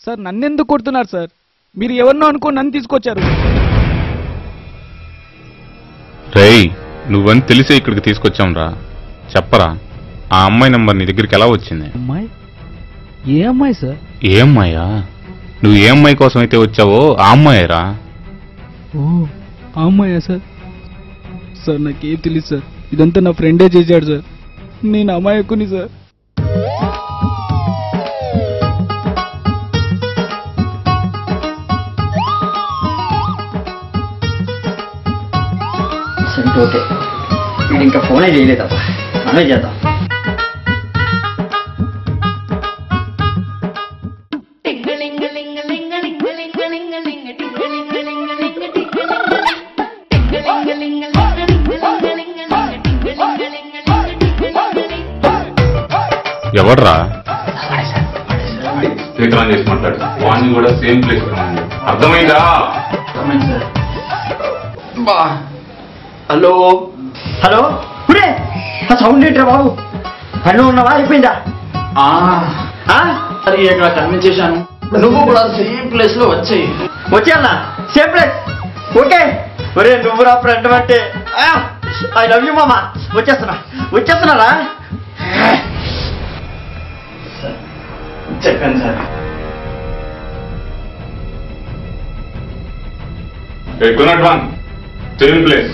Sir నన్నెందుకు కొడుతున్నారు sir? మీరు ఎవరినో అనుకో నన్ను తీసుకొచ్చారు. రేయ్, నువ్వని తెలిసే ఇక్కడికి తీసుకొచ్చాం రా. చెప్పరా, ఆ అమ్మాయి నంబర్ నీ దగ్గరికి ఎలా వచ్చింది? అమ్మాయి? ఏ అమ్మాయి సార్? ఏ అమ్మాయా? నువ్వు ఏ అమ్మాయి కోసం అయితే వచ్చావో ఆ అమ్మాయేరా. ఓ, ఆ అమ్మాయా సార్? సార్ నాకేం తెలియదు సార్, ఇదంతా నా ఫ్రెండే చేశాడు సార్. నేను అమాయకుని సార్. ఓకే, వీడు ఇంకా ఫోనే చేయలేదబ్బా, మనమే చేద్దాం. ఎవడ్రా? చేసి మాట్లాడు. వాణ్ణి కూడా సేమ్ ప్లేస్ అర్థమైందా? హలో హలో, ఆ సౌండ్ ఏంట్రా బాబు? పనిలో ఉన్నావా? అయిపోయిందా? ఇక్కడ కన్విన్స్ నువ్వు కూడా సేమ్ ప్లేస్ లో వచ్చాయి. వచ్చేయాలనా? Same place. ఓకే. ఒరే నువ్వు రా ఫ్రెండ్ అంటే. ఐ లవ్ యూ మామా. వచ్చేస్తున్నారా? చెప్పాను సార్. Same place.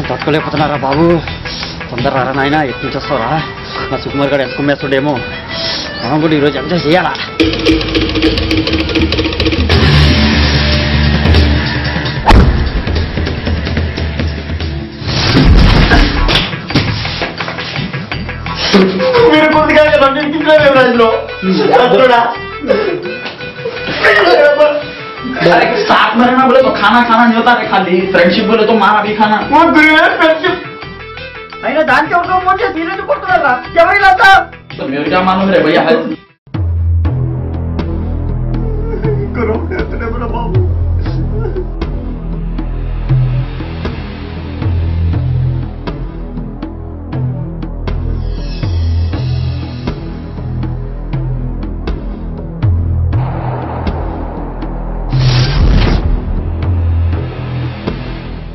తట్టుకోలేకపోతున్నారా బాబు? తొందర రారా నాయన, ఎక్కడి నుంచి వస్తావురా? మా సుకుమార్ గారు ఎంత కుమ్మేస్తుండేమో, మనం కూడా ఈరోజు ఎంజాయ్ చేయాలా? మీరు కొద్దిగా साथ में रहना बोले तो खाना खाना नहीं होता है, खाली फ्रेंडशिप बोले तो मारा भी खाना. అయినా దానికి ఒక మోచే తీరేది కొడుతున్నారా? ఎవరిలా तो मेरे क्या मालूम रे भैया है. करो कहते बड़ा बाबू.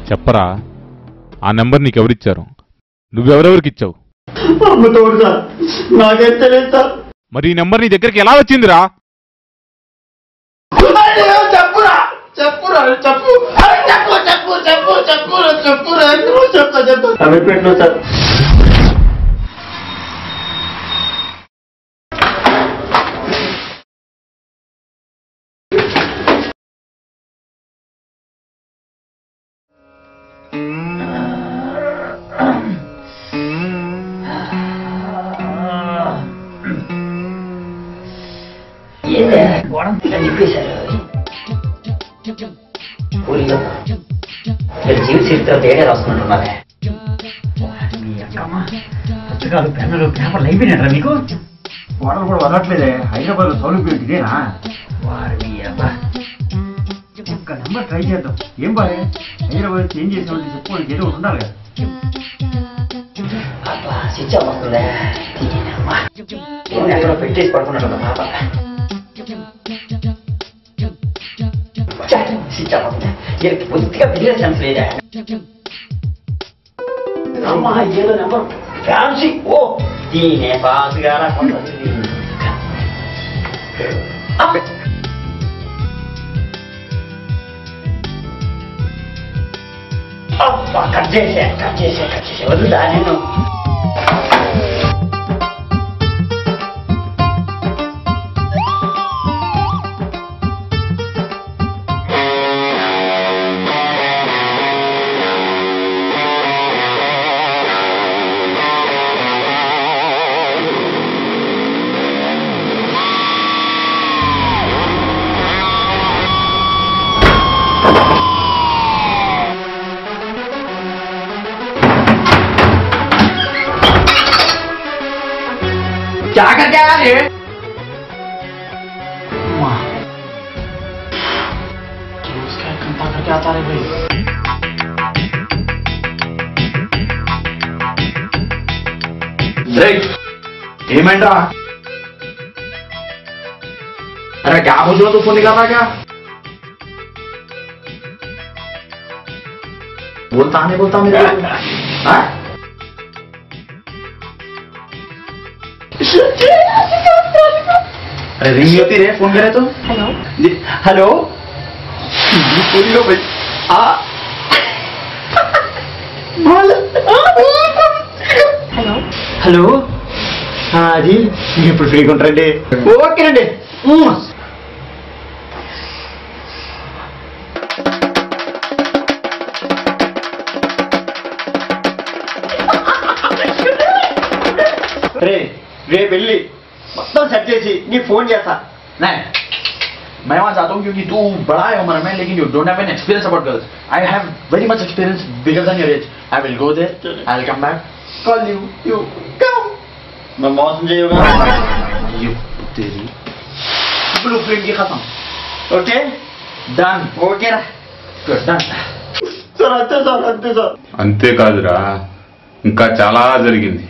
చెప్పరా, ఆ నెంబర్ నీకెవరిచ్చారు? నువ్వెవరెవరికి ఇచ్చావు? నాకేం తెలియదు సార్. మరి ఈ నెంబర్ నీ దగ్గరికి ఎలా వచ్చిందిరా? చెప్పురా చెప్పురా చెప్పు చెప్పు చెప్పు చెప్పు చెప్పు చెప్తా పెట్టు సార్. జీవిత చరిత్ర తేడా రాసుకుంటున్నారే. పుస్తకాలు పెన్నులు పేపర్లు అయిపోయినారా మీకు? వాటర్ కూడా వదలట్లేదే. హైదరాబాద్ సౌలభ్యం ఇదేనా? వారి అబ్బా, ఒక్క నెంబర్ ట్రై చేద్దాం. ఏం బాగా హైదరాబాద్ చేంజ్ చేసామంటే చెప్పుకోవడానికి ఏదో ఒకటి ఉండాలి కదా. అబ్బా స్విచ్ ఆఫ్ వస్తుందా? ఎక్కడో పెట్టేసి పడుకున్నాడు పాప. స్విచ్ ఆఫ్ అవుతుందా? పూర్తిగా బిజినెస్ సెన్స్ లేదా? అమ్మా ఏదో నెంబర్ ఫ్యాన్సీ. ఓ దీనే ఫాన్స్ గారా కట్ చేసే వద్దుదా నేను. क्या करके आया ये? उसका कुत्ता करके आता है भाई। ఏమైందా? अरे क्या बोल रहा तू? फोन निकाल रहा क्या? बोलता नहीं बोलता मेरे को? हाँ? अरे रिंग नहीं होती रे, फोन करे तो। हेलो हेलो बोलियो भाई। హలో హలో అది ఇప్పుడు ఫ్రీగా ఉంటారండి? ఓకేనండి. రేపు వెళ్ళి మొత్తం సెట్ చేసి నీ ఫోన్ చేస్తా. नहीं, मैं वहां जाता हूँ क्योंकि तू बड़ा है उम्र में, लेकिन you don't have an experience about girls. I have very much experience bigger than your age. I will go there, I will come back, call you come. मैं मौसम जाइएगा. ये तेरी ब्लूप्रिंट की खत्म. Okay done. ఓకేరా गुड डन. సార్ అంతే sir అంతే సార్. అంతేకాదురా, ఇంకా చాలా జరిగింది.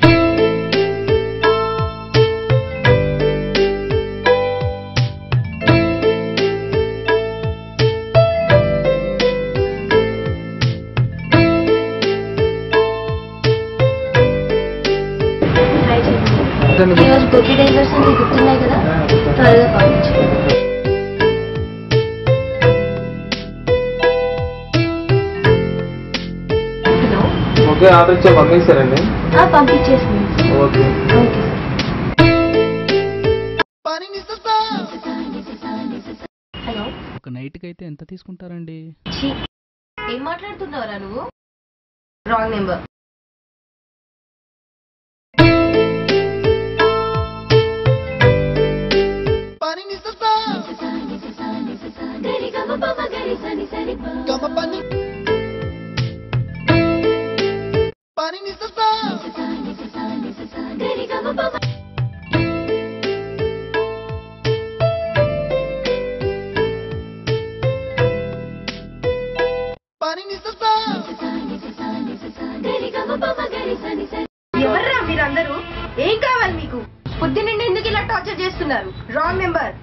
ఈరోజు కుకీ డెలివర్స్ అని గుర్తున్నాయి కదా, త్వరగా పంపించు. హలో ఓకే, ఆర్డర్ ఇచ్చా పంపించారండి. పంపించేసింది. Okay okay hello. ఒక నైట్కి అయితే ఎంత తీసుకుంటారండి? ఛీ, ఏం మాట్లాడుతున్నావురా నువ్వు? Wrong number. ఎవర్రా మీరందరూ? ఏం కావాలి మీకు? పొద్దు నుండి ఎందుకు ఇలా టార్చర్ చేస్తున్నారు? Wrong number.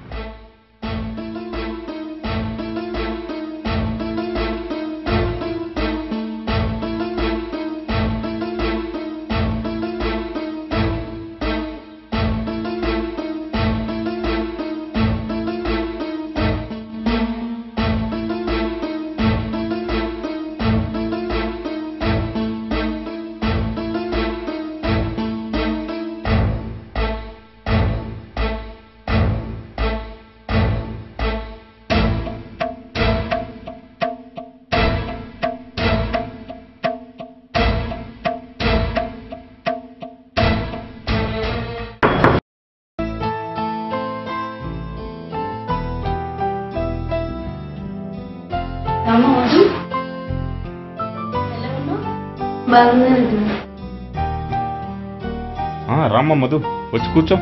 రామ్మ మధు, వచ్చి కూర్చో.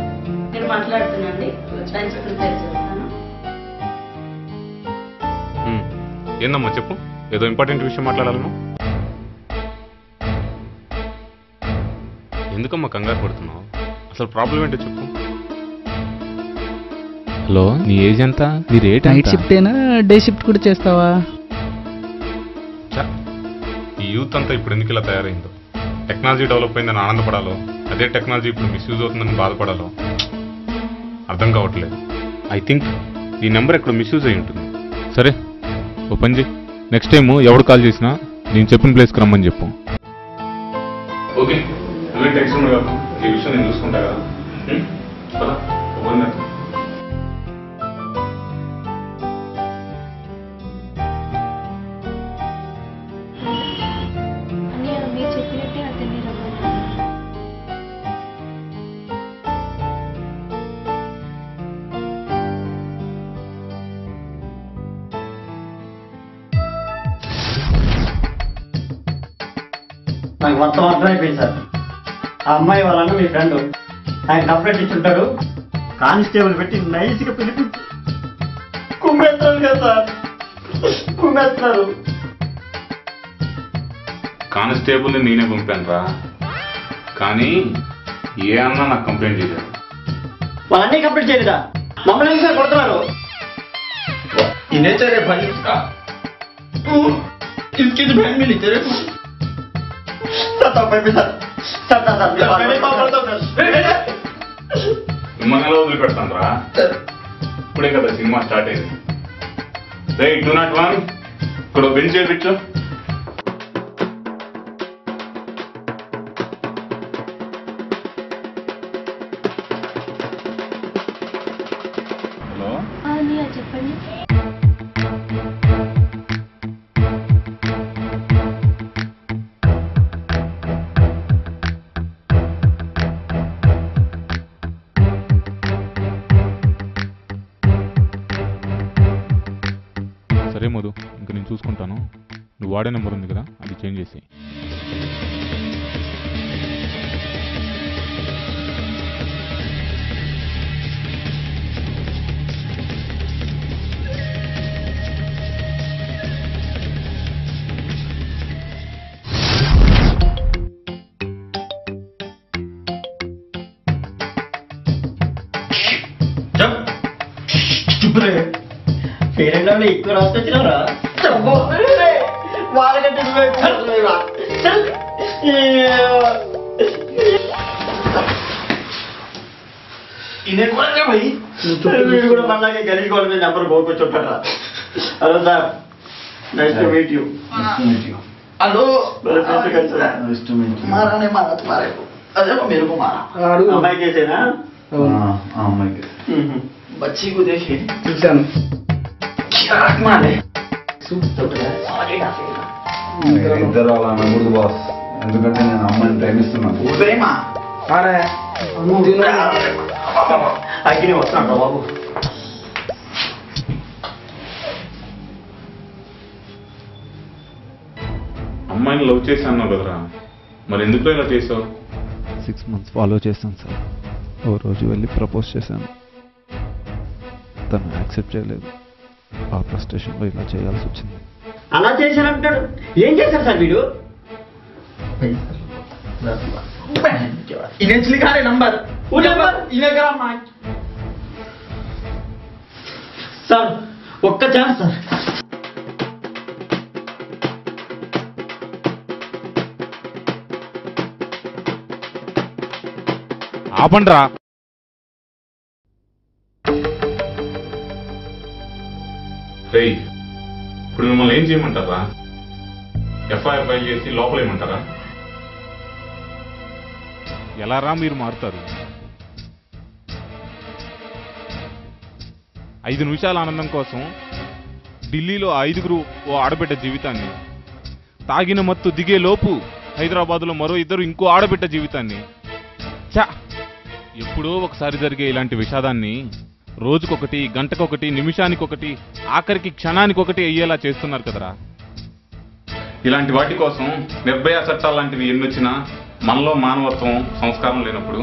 నేను మాట్లాడుతున్నాండి, లంచ్ ప్రిపేర్ చేస్తాను. ఏందమ్మా చెప్పు, ఏదో ఇంపార్టెంట్ విషయం మాట్లాడాలను. ఎందుకమ్మా కంగారు పడుతున్నావు? అసలు ప్రాబ్లం ఏంటో చెప్పు. హలో, నీ ఏజ్ ఎంత? నీ రేట్ నైట్ షిఫ్టేనా, డే షిఫ్ట్ కూడా చేస్తావా? ఈ యూత్ అంతా ఇప్పుడు ఎందుకు ఇలా తయారైందో. టెక్నాలజీ డెవలప్ అయిందని ఆనందపడాలో, అదే టెక్నాలజీ ఇప్పుడు మిస్యూజ్ అవుతుందని బాధపడాలో అర్థం కావట్లేదు. ఐ థింక్ ఈ నెంబర్ ఎక్కడ మిస్యూజ్ అయి ఉంటుంది. సరే, ఓ పని చేయి, నెక్స్ట్ టైం ఎవడు కాల్ చేసినా నేను చెప్పిన ప్లేస్కి రమ్మని చెప్పు. ఓకే, నువ్వే టెన్షన్ కాదు, ఈ విషయం నేను చూసుకుంటా కదా. మీరు చెప్పినట్టే అతన్ని రమ్మన్నా. నాకు మొత్తం అర్థమైపోయింది సార్. ఆ అమ్మాయి వాళ్ళన్న మీ ఫ్రెండ్ ఆయన కంప్లైంట్ ఇచ్చుంటాడు. కానిస్టేబుల్ పెట్టి నైస్గా పిలిపించి కుమ్మేస్తాను కదా సార్. కుమ్మేస్తున్నారు. కానిస్టేబుల్ని నేనే పంపాను రా, కానీ ఏ అన్నా నాకు కంప్లైంట్ చేయలేదు. వాళ్ళన్నీ కంప్లీట్ చేయలేదా? మమ్మల్ని ఎందుకు సార్ కొడుతున్నారు? इन्हें तेरे भाई का इसकी तो बहन मिली तेरे को సార్ తప్పైపోయింది సార్. సార్ సార్ సార్ మేమే కాపాడుతాం సార్. మిమ్మల్ని ఎలా వదిలిపెడతాను రా? ఇప్పుడే కదా సినిమా స్టార్ట్ అయింది. రే 201 ఇక్కడ బెంచ్ చేయించు. హలో, అన్నయ్య చెప్పండి. సరే మధు, ఇంక నేను చూసుకుంటాను. నువ్వు వాడే నెంబర్ ఉంది కదా, అది చేంజ్ చేసి. పేరెంట్లో ఎక్కువ రాసుకొచ్చినారా? వాళ్ళకంటే నువ్వే ఎక్కువ రాస్తున్నావురా. చల్. इन्हें कौन है भाई వీడు కూడా మనలాగే గలీజ్ వాళ్ళ మీద నెంబర్ పోకొచ్చుంటారా? Hello sir, nice to meet you. Hello nice to meet you. मारा नहीं मारा तुम्हारे को अरे वो मेरे को मारा అమ్మాయి కేసేనా? अम्मा के बच्ची को देखे చూశాను. क्या मारे ఇద్దరు అలా అనకూడదు బాస్, ఎందుకంటే నేను అమ్మాయిని ప్రేమిస్తున్నాను. प्रेमा అగ్ని వస్తున్నాడు బాబు. అమ్మాయిని లవ్ చేసి అన్నావు కదరా, మరి ఎందుకు ఇలా చేసావు? 6 months ఫాలో చేశాను సార్. ఓ రోజు వెళ్ళి ప్రపోజ్ చేశాను, తను యాక్సెప్ట్ చేయలేదు. ఆ ఫ్రస్ట్రేషన్లో ఇలా చేయాల్సి వచ్చింది. అలా చేశానంటాడు. ఏం చేశారు సార్ వీడు? इन्हें लिखा रहे नंबर इन्हें करा मार సార్ ఒక్క ఛాన్స్ సార్. ఆపండ్రా. రేయ్, ఇప్పుడు మిమ్మల్ని ఏం చేయమంటారా? ఎఫ్ఐఆర్ ఫైల్ చేసి లోపలేయమంటారా? ఎలా రా మీరు మారుతారు? 5 నిమిషాల ఆనందం కోసం ఢిల్లీలో 5గురు ఓ ఆడబిడ్డ జీవితాన్ని, తాగిన మత్తు దిగే లోపు హైదరాబాద్లో మరో 2 ఇంకో ఆడబిడ్డ జీవితాన్ని. చా, ఎప్పుడో ఒకసారి జరిగే ఇలాంటి విషాదాన్ని రోజుకొకటి, గంటకొకటి, నిమిషానికొకటి, ఆఖరికి క్షణానికొకటి అయ్యేలా చేస్తున్నారు కదరా. ఇలాంటి వాటి కోసం నిర్భయ చట్టాలు లాంటివి ఎన్నొచ్చినా మనలో మానవత్వం, సంస్కారం లేనప్పుడు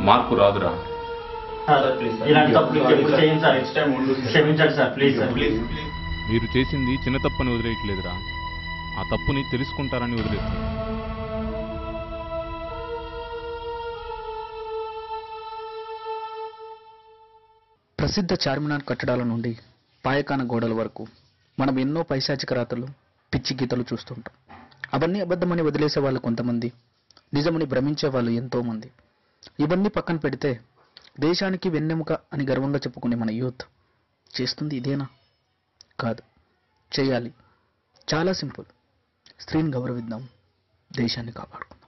మార్పు రాదురా. ఇలాంటి తప్పులు ఎప్పుడు చేయండి సార్. క్షమించండి సార్, ప్లీజ్ సార్. ప్లీజ్. మీరు చేసింది చిన్న తప్పని వదిలేయట్లేదురా, ఆ తప్పుని తెలుసుకుంటారని వదిలేస్తుంది. ప్రసిద్ధ చార్మినార్ కట్టడాల నుండి పాయకాన గోడల వరకు మనం ఎన్నో పైశాచిక రాతలు, పిచ్చి గీతలు చూస్తుంటాం. అవన్నీ అబద్ధమని వదిలేసే వాళ్ళు కొంతమంది, నిజమని భ్రమించే వాళ్ళు ఎంతోమంది. ఇవన్నీ పక్కన పెడితే దేశానికి వెన్నెముక అని గర్వంగా చెప్పుకునే మన యూత్ చేస్తుంది ఇదేనా? కాదు, చేయాలి. చాలా సింపుల్. స్త్రీని గౌరవిద్దాం, దేశాన్ని కాపాడుకుందాం.